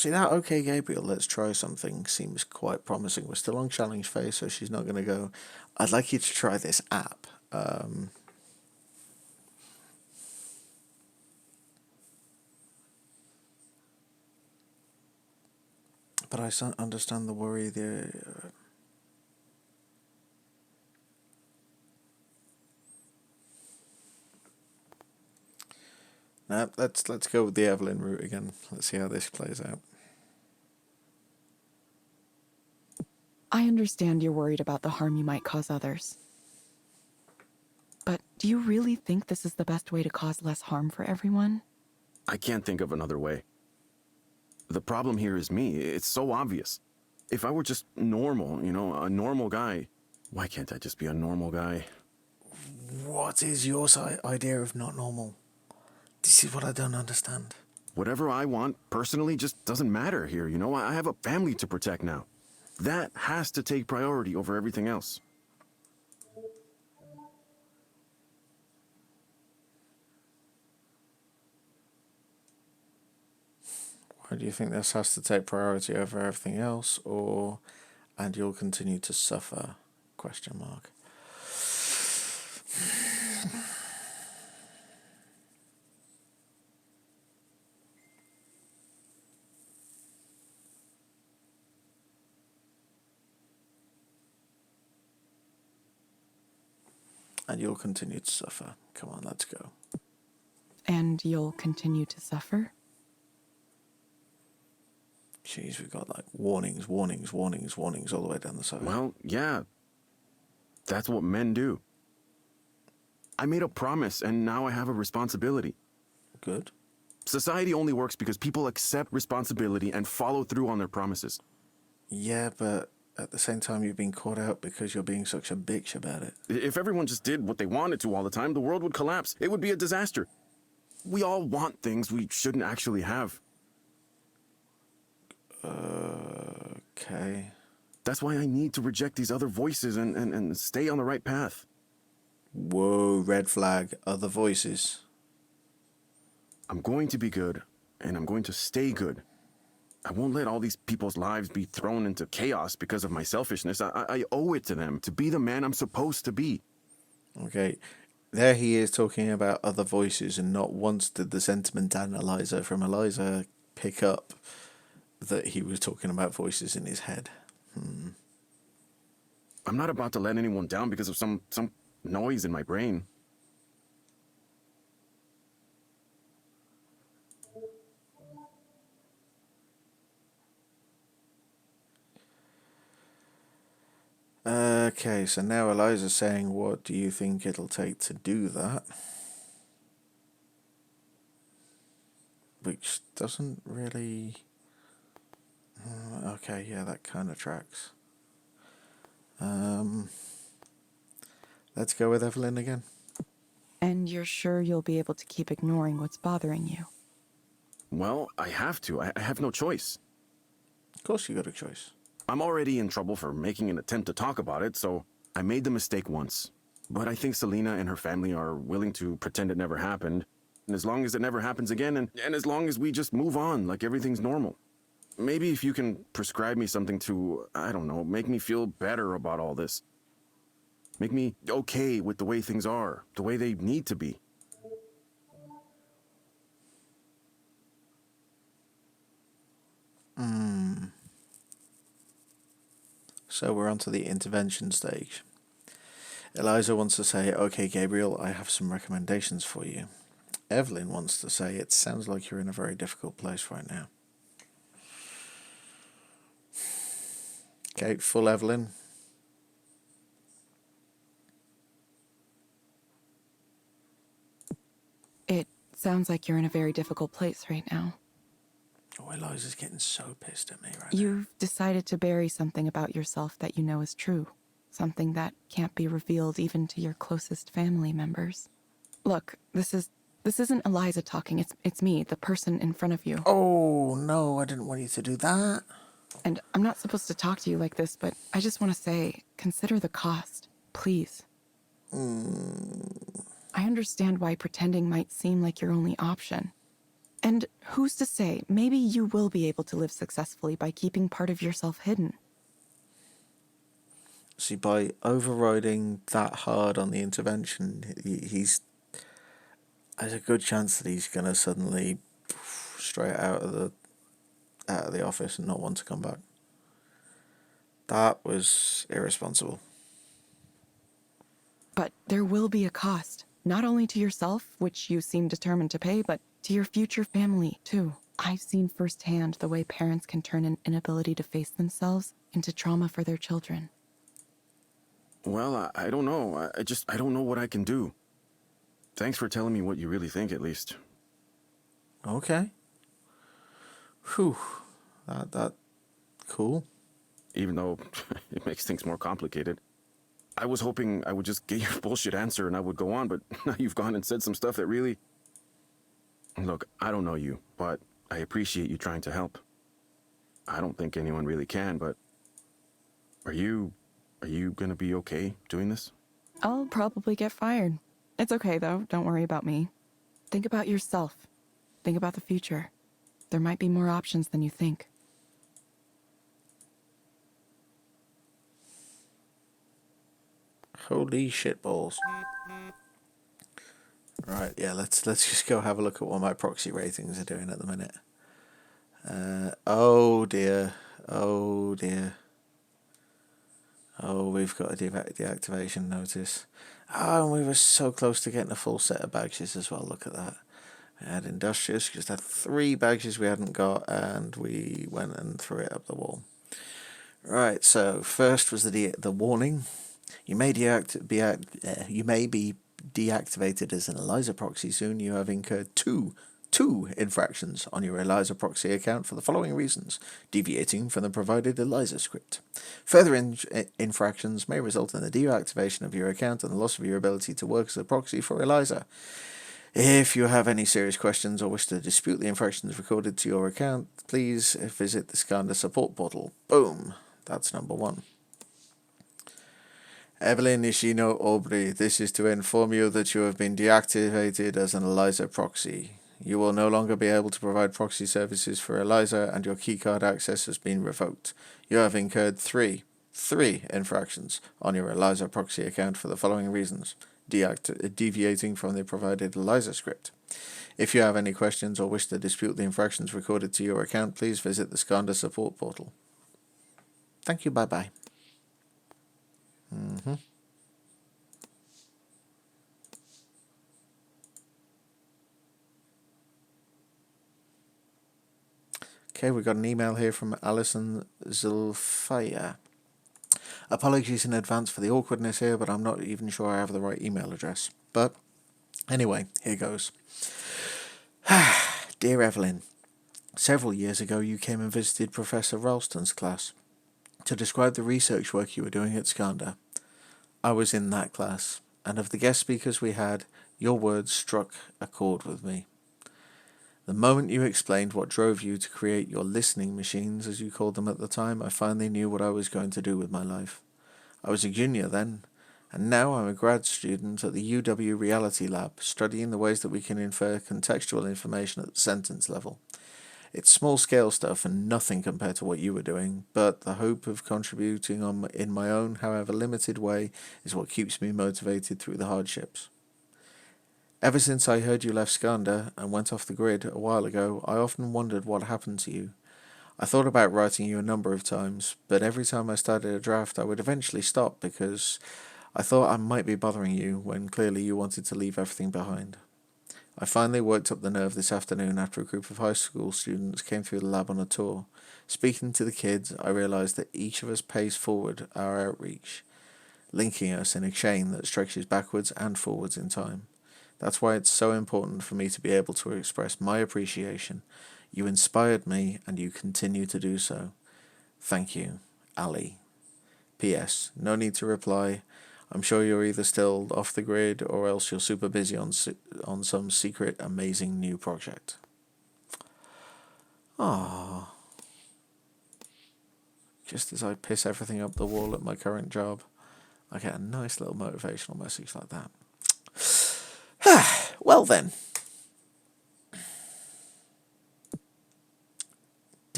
See that? Okay, Gabriel, let's try something. Seems quite promising. We're still on challenge phase, so she's not going to go, I'd like you to try this app. But I understand the worry. No, let's go with the Evelyn route again. Let's see how this plays out. I understand you're worried about the harm you might cause others. But do you really think this is the best way to cause less harm for everyone? I can't think of another way. The problem here is me. It's so obvious. If I were just normal, you know, a normal guy, why can't I just be a normal guy? What is your idea of not normal? This is what I don't understand. Whatever I want, personally, just doesn't matter here, you know? I have a family to protect now. That has to take priority over everything else. Why do you think this has to take priority over everything else, and you'll continue to suffer? Question mark. And you'll continue to suffer. Come on, let's go. And you'll continue to suffer? Jeez, we've got like warnings all the way down the side. Well, yeah. That's what men do. I made a promise, and now I have a responsibility. Good. Society only works because people accept responsibility and follow through on their promises. Yeah, but at the same time, you've been caught out because you're being such a bitch about it. If everyone just did what they wanted to all the time, the world would collapse. It would be a disaster. We all want things we shouldn't actually have. Okay. That's why I need to reject these other voices and stay on the right path. Whoa, red flag. Other voices. I'm going to be good, and I'm going to stay good. I won't let all these people's lives be thrown into chaos because of my selfishness. I owe it to them to be the man I'm supposed to be. Okay. There he is talking about other voices, and not once did the sentiment and Eliza from Eliza pick up that he was talking about voices in his head. I'm not about to let anyone down because of some noise in my brain. Okay, so now Eliza's saying, what do you think it'll take to do that? Which doesn't really... okay, yeah, that kind of tracks. Let's go with Evelyn again. And you're sure you'll be able to keep ignoring what's bothering you? Well, I have to. I have no choice. Of course you got a choice. I'm already in trouble for making an attempt to talk about it, so I made the mistake once. But I think Selena and her family are willing to pretend it never happened. And as long as it never happens again, and as long as we just move on like everything's normal. Maybe if you can prescribe me something to, I don't know, make me feel better about all this. Make me okay with the way things are, the way they need to be. So we're on to the intervention stage. Eliza wants to say, okay, Gabriel, I have some recommendations for you. Evelyn wants to say, it sounds like you're in a very difficult place right now. Okay, full Evelyn. It sounds like you're in a very difficult place right now. Oh, Eliza's getting so pissed at me right now. You've decided to bury something about yourself that you know is true. Something that can't be revealed even to your closest family members. Look, this isn't Eliza talking. It's me, the person in front of you. Oh, no, I didn't want you to do that. And I'm not supposed to talk to you like this, but I just want to say, consider the cost, please. I understand why pretending might seem like your only option. And who's to say, maybe you will be able to live successfully by keeping part of yourself hidden. See, by overriding that hard on the intervention, there's a good chance that he's gonna suddenly straight out of the office and not want to come back. That was irresponsible. But there will be a cost, not only to yourself, which you seem determined to pay, but to your future family, too. I've seen firsthand the way parents can turn an inability to face themselves into trauma for their children. Well, I don't know. I don't know what I can do. Thanks for telling me what you really think, at least. Okay. Whew. That cool. Even though it makes things more complicated. I was hoping I would just get your bullshit answer and I would go on, but now you've gone and said some stuff that really... Look, I don't know you, but I appreciate you trying to help. I don't think anyone really can, but... Are you gonna be okay doing this? I'll probably get fired. It's okay, though. Don't worry about me. Think about yourself. Think about the future. There might be more options than you think. Holy shitballs. Right, yeah, let's just go have a look at what my proxy ratings are doing at the minute. Oh dear. Oh dear. Oh, we've got a deactivation notice. Oh, and we were so close to getting a full set of badges as well. Look at that. We had Industrious, just had 3 badges we hadn't got, and we went and threw it up the wall. Right, so first was the warning. You may be deactivated as an Eliza proxy soon. You have incurred two infractions on your Eliza proxy account for the following reasons: deviating from the provided Eliza script. Further infractions may result in the deactivation of your account and the loss of your ability to work as a proxy for Eliza. If you have any serious questions or wish to dispute the infractions recorded to your account, please visit the Skanda support portal. Boom. That's number 1. Evelyn Ishino Aubrey, this is to inform you that you have been deactivated as an Eliza proxy. You will no longer be able to provide proxy services for Eliza, and your keycard access has been revoked. You have incurred three infractions on your Eliza proxy account for the following reasons: deviating from the provided Eliza script. If you have any questions or wish to dispute the infractions recorded to your account, please visit the Skanda support portal. Thank you, bye-bye. Okay, we got an email here from Alison Zulfaya. Apologies in advance for the awkwardness here, but I'm not even sure I have the right email address. But anyway, here goes. Dear Evelyn, several years ago you came and visited Professor Ralston's class to describe the research work you were doing at Skanda. I was in that class, and of the guest speakers we had, your words struck a chord with me. The moment you explained what drove you to create your listening machines, as you called them at the time, I finally knew what I was going to do with my life. I was a junior then, and now I'm a grad student at the UW Reality Lab, studying the ways that we can infer contextual information at the sentence level. It's small-scale stuff and nothing compared to what you were doing, but the hope of contributing in my own, however limited way, is what keeps me motivated through the hardships. Ever since I heard you left Skanda and went off the grid a while ago, I often wondered what happened to you. I thought about writing you a number of times, but every time I started a draft I would eventually stop because I thought I might be bothering you when clearly you wanted to leave everything behind. I finally worked up the nerve this afternoon after a group of high school students came through the lab on a tour. Speaking to the kids, I realised that each of us pays forward our outreach, linking us in a chain that stretches backwards and forwards in time. That's why it's so important for me to be able to express my appreciation. You inspired me, and you continue to do so. Thank you, Ali. P.S. No need to reply. I'm sure you're either still off the grid or else you're super busy on some secret amazing new project. Ah. Just as I piss everything up the wall at my current job, I get a nice little motivational message like that. Well then.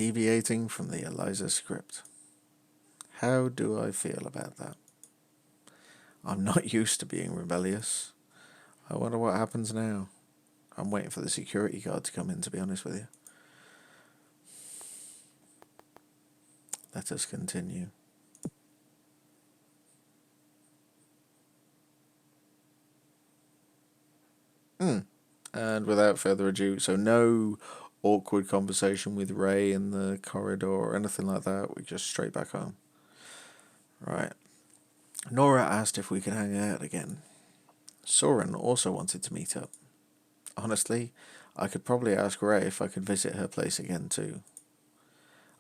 deviating from the Eliza script. How do I feel about that? I'm not used to being rebellious. I wonder what happens now. I'm waiting for the security guard to come in, to be honest with you. Let us continue. And without further ado, so no awkward conversation with Ray in the corridor or anything like that. We just straight back home. Right. Nora asked if we could hang out again. Soren also wanted to meet up. Honestly, I could probably ask Ray if I could visit her place again too.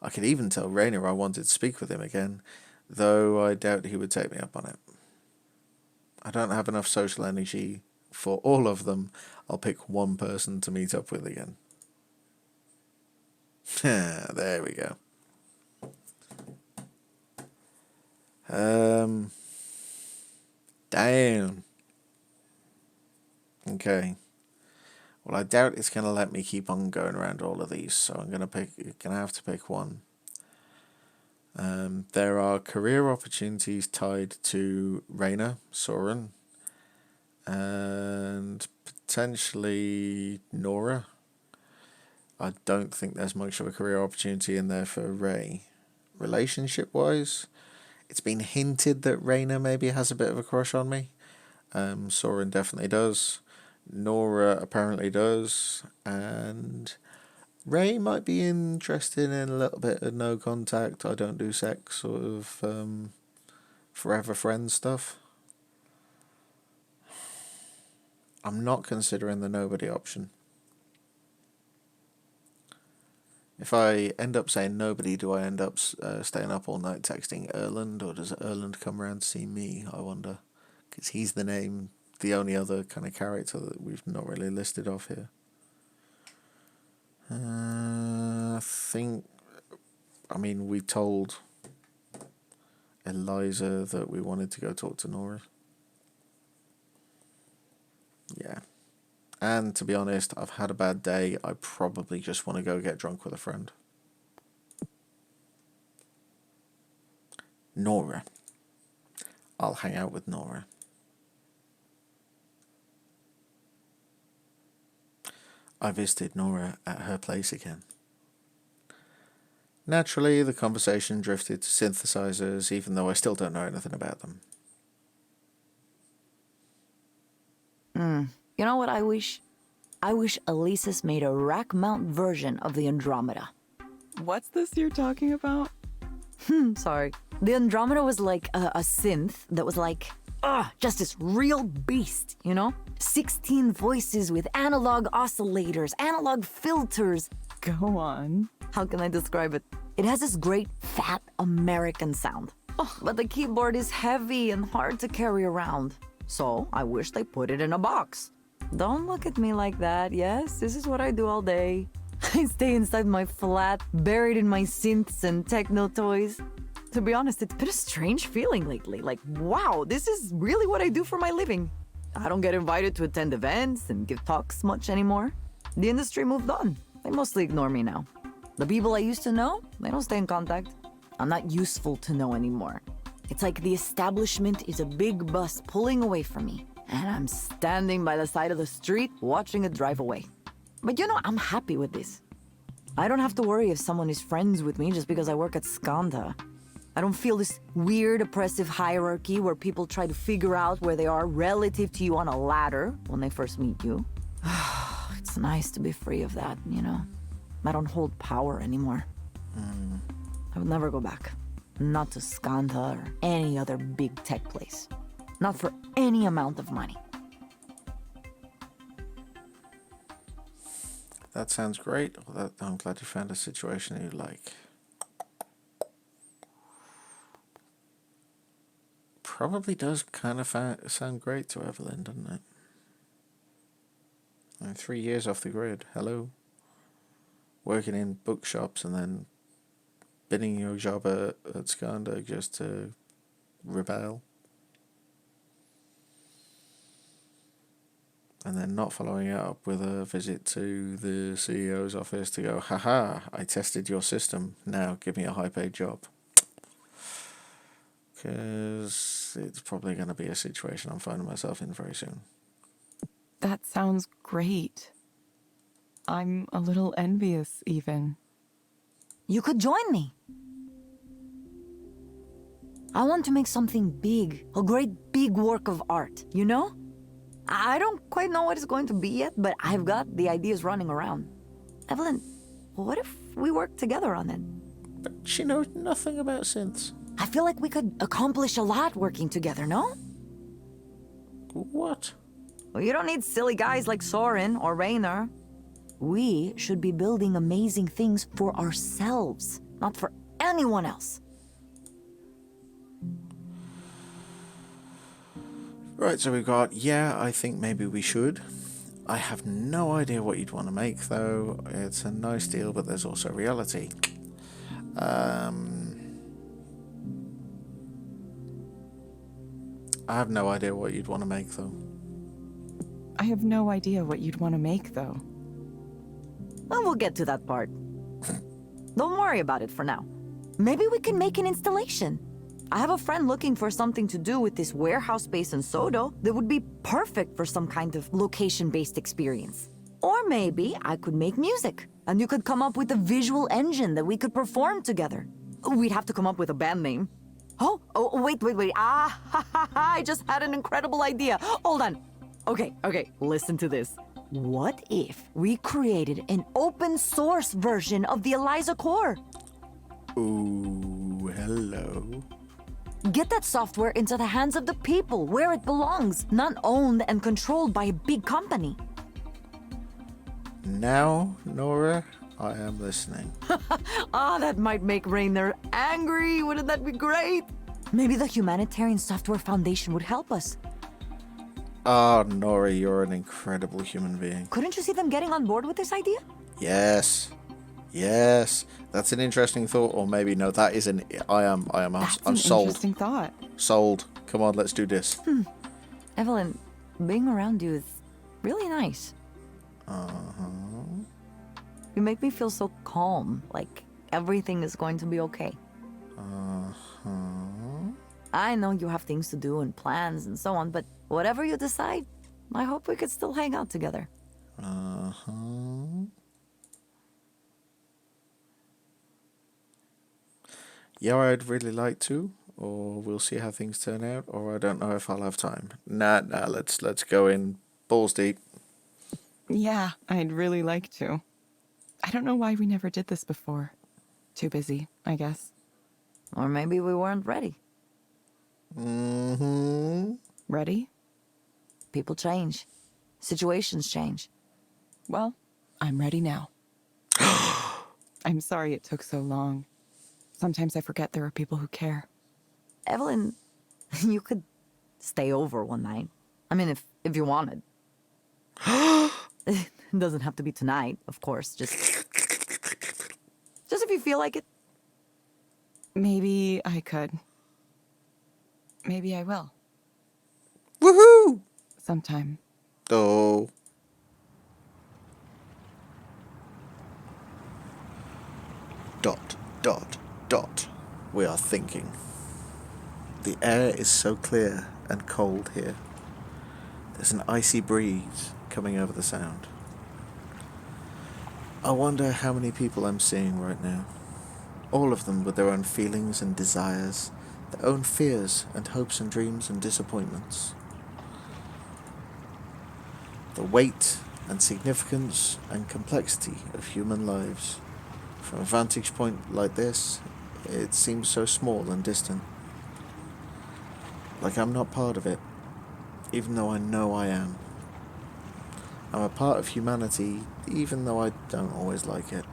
I could even tell Rainer I wanted to speak with him again, though I doubt he would take me up on it. I don't have enough social energy for all of them. I'll pick one person to meet up with again. There we go. Damn. Okay. Well, I doubt it's going to let me keep on going around all of these, so I'm going to have to pick one. There are career opportunities tied to Rainer, Soren, and potentially Nora. I don't think there's much of a career opportunity in there for Ray. Relationship-wise, it's been hinted that Rainer maybe has a bit of a crush on me. Soren definitely does. Nora apparently does. And Ray might be interested in a little bit of no contact, I don't do sex, sort of forever friend stuff. I'm not considering the nobody option. If I end up saying nobody, do I end up staying up all night texting Erland, or does Erland come around to see me, I wonder? Because he's the only other kind of character that we've not really listed off here. We told Eliza that we wanted to go talk to Nora. Yeah. And to be honest, I've had a bad day. I probably just want to go get drunk with a friend. Nora. I'll hang out with Nora. I visited Nora at her place again. Naturally, the conversation drifted to synthesizers, even though I still don't know anything about them. You know what I wish? I wish Elisa's made a rack mount version of the Andromeda. What's this you're talking about? Sorry. The Andromeda was like a synth that was like, just this real beast, you know? 16 voices with analog oscillators, analog filters. Go on. How can I describe it? It has this great, fat American sound. But the keyboard is heavy and hard to carry around. So I wish they put it in a box. Don't look at me like that. Yes, this is what I do all day. I stay inside my flat, buried in my synths and techno toys. To be honest, it's been a strange feeling lately. Like, wow, this is really what I do for my living. I don't get invited to attend events and give talks much anymore. The industry moved on. They mostly ignore me now. The people I used to know, they don't stay in contact. I'm not useful to know anymore. It's like the establishment is a big bus pulling away from me, and I'm standing by the side of the street watching it drive away. But you know, I'm happy with this. I don't have to worry if someone is friends with me just because I work at Skanda. I don't feel this weird, oppressive hierarchy where people try to figure out where they are relative to you on a ladder when they first meet you. It's nice to be free of that, you know? I don't hold power anymore. I would never go back. Not to Skanda or any other big tech place. Not for any amount of money. That sounds great. I'm glad you found a situation you like. Probably does kind of sound great to Evelyn, doesn't it? I'm 3 years off the grid. Hello. Working in bookshops and then bidding your job at Skanda just to rebel. and then not following it up with a visit to the CEO's office to go, haha, I tested your system, now give me a high-paid job. Because it's probably going to be a situation I'm finding myself in very soon. That sounds great. I'm a little envious, even. You could join me. I want to make something big, a great big work of art, you know? I don't quite know what it's going to be yet, but I've got the ideas running around. Evelyn, what if we work together on it? But she knows nothing about synths. I feel like we could accomplish a lot working together, no? What? Well, you don't need silly guys like Soren or Raynor. We should be building amazing things for ourselves, not for anyone else. Right, so we've got, yeah, I think maybe we should. I have no idea what you'd want to make, though. It's a nice deal, but there's also reality. I have no idea what you'd want to make, though. I have no idea what you'd want to make, though. Well, we'll get to that part. Don't worry about it for now. Maybe we can make an installation. I have a friend looking for something to do with this warehouse space in Sodo that would be perfect for some kind of location-based experience. Or maybe I could make music, and you could come up with a visual engine that we could perform together. We'd have to come up with a band name. Oh, wait. I just had an incredible idea. Hold on. Okay, listen to this. What if we created an open source version of the Eliza core? Ooh, hello. Get that software into the hands of the people where it belongs, not owned and controlled by a big company. Now, Nora, I am listening. That might make Raynor angry. Wouldn't that be great? Maybe the Humanitarian Software Foundation would help us. Nora, you're an incredible human being. Couldn't you see them getting on board with this idea? Yes, that's an interesting thought, or maybe no. That is an. I'm sold. Interesting thought. Sold. Come on, let's do this. Evelyn, being around you is really nice. You make me feel so calm, like everything is going to be okay. I know you have things to do and plans and so on, but whatever you decide, I hope we could still hang out together. Yeah, I'd really like to, or we'll see how things turn out, or I don't know if I'll have time. Nah, let's go in balls deep. Yeah, I'd really like to. I don't know why we never did this before. Too busy, I guess. Or maybe we weren't ready. Ready? People change. Situations change. Well, I'm ready now. I'm sorry it took so long. Sometimes I forget there are people who care. Evelyn, you could stay over one night. I mean, if you wanted. It doesn't have to be tonight, of course. Just if you feel like it. Maybe I could. Maybe I will. Woohoo! Sometime. Oh. Dot. We are thinking. The air is so clear and cold here. There's an icy breeze coming over the sound. I wonder how many people I'm seeing right now. All of them with their own feelings and desires, their own fears and hopes and dreams and disappointments. The weight and significance and complexity of human lives. From a vantage point like this, it seems so small and distant. Like I'm not part of it, even though I know I am. I'm a part of humanity, even though I don't always like it.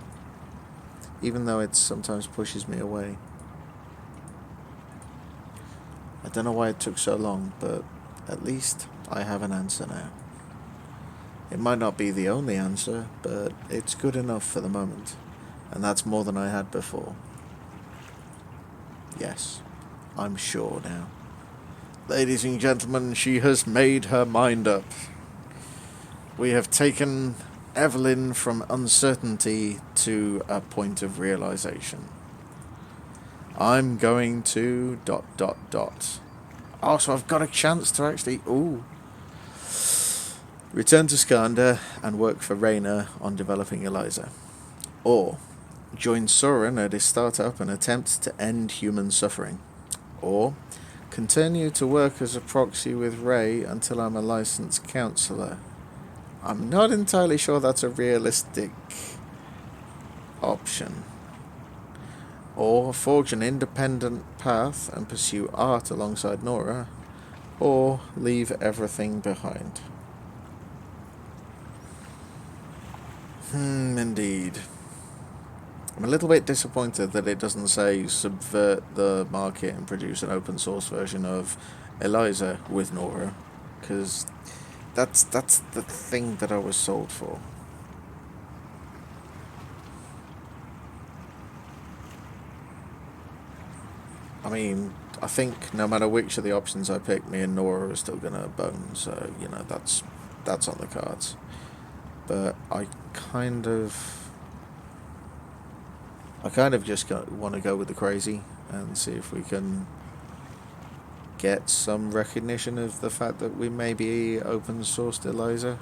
Even though it sometimes pushes me away. I don't know why it took so long, but at least I have an answer now. It might not be the only answer, but it's good enough for the moment. And that's more than I had before. Yes, I'm sure now. Ladies and gentlemen, she has made her mind up. We have taken Evelyn from uncertainty to a point of realization. I'm going to ... Oh, so I've got a chance to actually... Ooh. Return to Skanda and work for Rayner on developing Eliza. Or join Soren at his startup and attempt to end human suffering. Or continue to work as a proxy with Ray until I'm a licensed counselor. I'm not entirely sure that's a realistic option. Or forge an independent path and pursue art alongside Nora. Or leave everything behind. Indeed. I'm a little bit disappointed that it doesn't say subvert the market and produce an open source version of Eliza with Nora, because that's the thing that I was sold for. I mean, I think no matter which of the options I pick, me and Nora are still gonna bone, so, you know, that's on the cards. But I kind of just want to go with the crazy and see if we can get some recognition of the fact that we may be open sourced Eliza.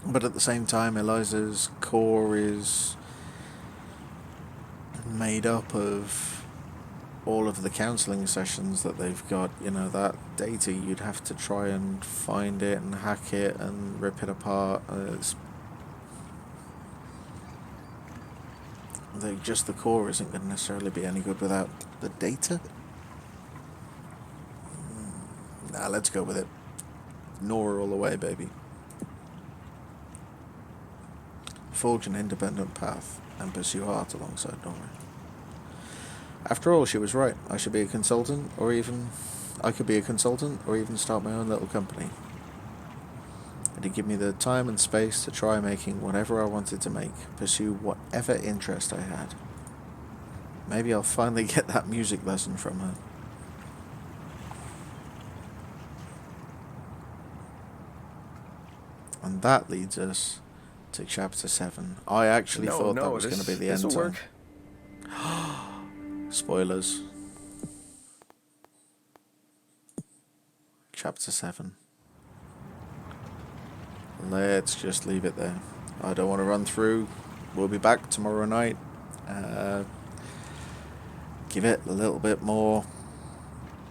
But at the same time, Eliza's core is made up of all of the counselling sessions that they've got. You know, that data, you'd have to try and find it and hack it and rip it apart. Just the core isn't going to necessarily be any good without the data. Nah, let's go with it. Nora all the way, baby. Forge an independent path and pursue art alongside Nora. After all, she was right. I could be a consultant, or even start my own little company. It'd give me the time and space to try making whatever I wanted to make, pursue whatever interest I had. Maybe I'll finally get that music lesson from her. And that leads us to chapter 7. I actually thought that was going to be the end time. Spoilers. Chapter 7. Let's just leave it there. I don't want to run through. We'll be back tomorrow night. Give it a little bit more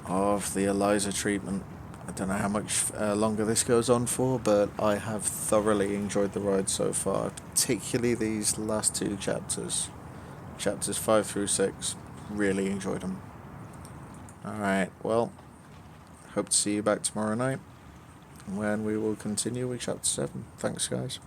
of the Eliza treatment. I don't know how much longer this goes on for, but I have thoroughly enjoyed the ride so far, particularly these last two chapters. Chapters 5 through 6. Really enjoyed them. Alright, well, hope to see you back tomorrow night when we will continue with chapter 7. Thanks, guys.